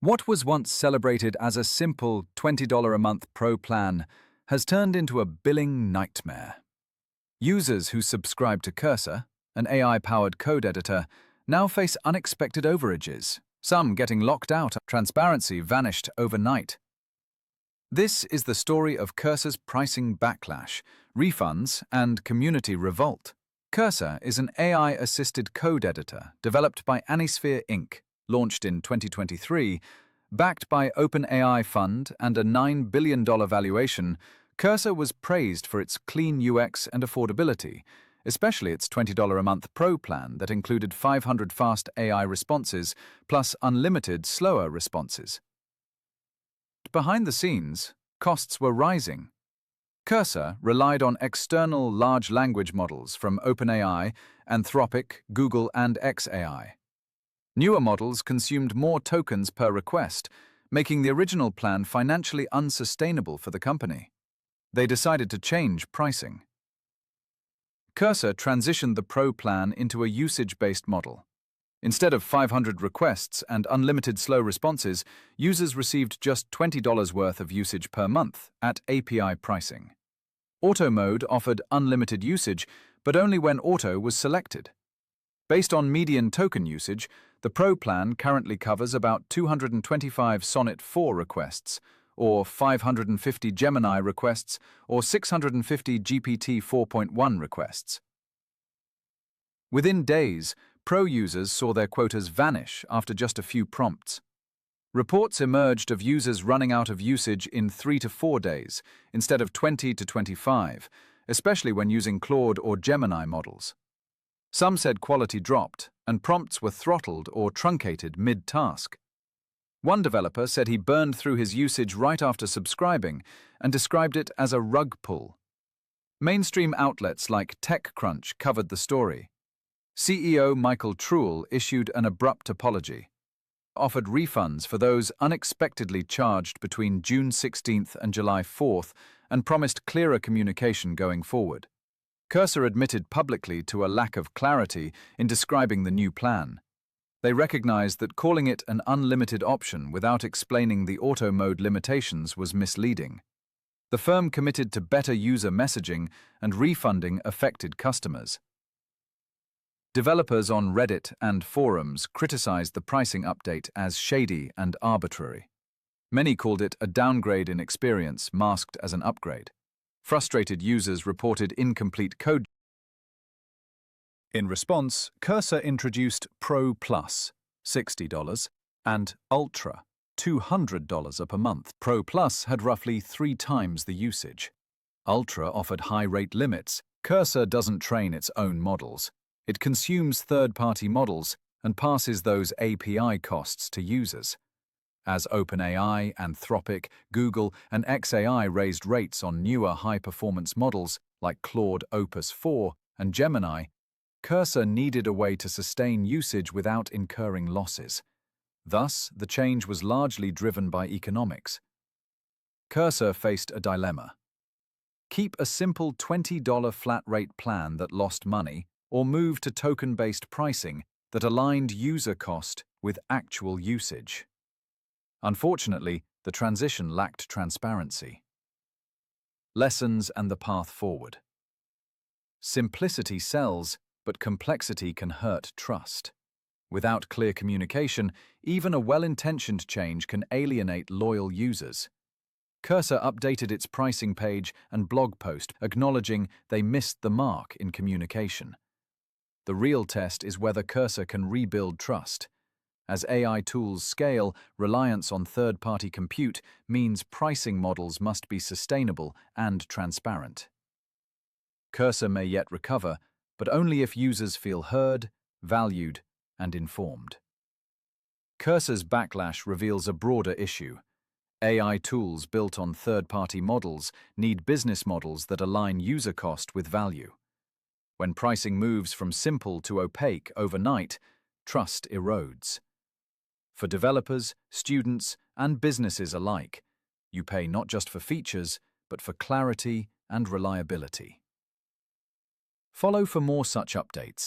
What was once celebrated as a simple $20 a month pro plan has turned into a billing nightmare. Users who subscribe to Cursor, an AI-powered code editor, now face unexpected overages, some getting locked out. Transparency vanished overnight. This is the story of Cursor's pricing backlash, refunds, and community revolt. Cursor is an AI-assisted code editor developed by Anisphere Inc., launched in 2023, backed by OpenAI fund and a $9 billion valuation. Cursor was praised for its clean UX and affordability, especially its $20 a month Pro plan that included 500 fast AI responses plus unlimited slower responses. Behind the scenes, costs were rising. Cursor relied on external large language models from OpenAI, Anthropic, Google, and xAI. Newer models consumed more tokens per request, making the original plan financially unsustainable for the company. They decided to change pricing. Cursor transitioned the Pro plan into a usage-based model. Instead of 500 requests and unlimited slow responses, users received just $20 worth of usage per month at API pricing. Auto mode offered unlimited usage, but only when auto was selected. Based on median token usage, the Pro plan currently covers about 225 Sonnet 4 requests, or 550 Gemini requests, or 650 GPT 4.1 requests. Within days, Pro users saw their quotas vanish after just a few prompts. Reports emerged of users running out of usage in 3 to 4 days, instead of 20 to 25, especially when using Claude or Gemini models. Some said quality dropped, and prompts were throttled or truncated mid-task. One developer said he burned through his usage right after subscribing and described it as a rug pull. Mainstream outlets like TechCrunch covered the story. CEO Michael Truell issued an abrupt apology, offered refunds for those unexpectedly charged between June 16th and July 4th, and promised clearer communication going forward. Cursor admitted publicly to a lack of clarity in describing the new plan. They recognized that calling it an unlimited option without explaining the auto mode limitations was misleading. The firm committed to better user messaging and refunding affected customers. Developers on Reddit and forums criticized the pricing update as shady and arbitrary. Many called it a downgrade in experience masked as an upgrade. Frustrated users reported incomplete code. In response, Cursor introduced Pro Plus, $60, and Ultra, $200 per month. Pro Plus had roughly 3 times the usage. Ultra offered high rate limits. Cursor doesn't train its own models. It consumes third-party models and passes those API costs to users. As OpenAI, Anthropic, Google, and xAI raised rates on newer high-performance models like Claude Opus 4 and Gemini, Cursor needed a way to sustain usage without incurring losses. Thus, the change was largely driven by economics. Cursor faced a dilemma. Keep a simple $20 flat-rate plan that lost money, or move to token-based pricing that aligned user cost with actual usage. Unfortunately, the transition lacked transparency. Lessons and the path forward. Simplicity sells, but complexity can hurt trust. Without clear communication, even a well-intentioned change can alienate loyal users. Cursor updated its pricing page and blog post, acknowledging they missed the mark in communication. The real test is whether Cursor can rebuild trust. As AI tools scale, reliance on third-party compute means pricing models must be sustainable and transparent. Cursor may yet recover, but only if users feel heard, valued, and informed. Cursor's backlash reveals a broader issue. AI tools built on third-party models need business models that align user cost with value. When pricing moves from simple to opaque overnight, trust erodes. For developers, students, and businesses alike, you pay not just for features, but for clarity and reliability. Follow for more such updates.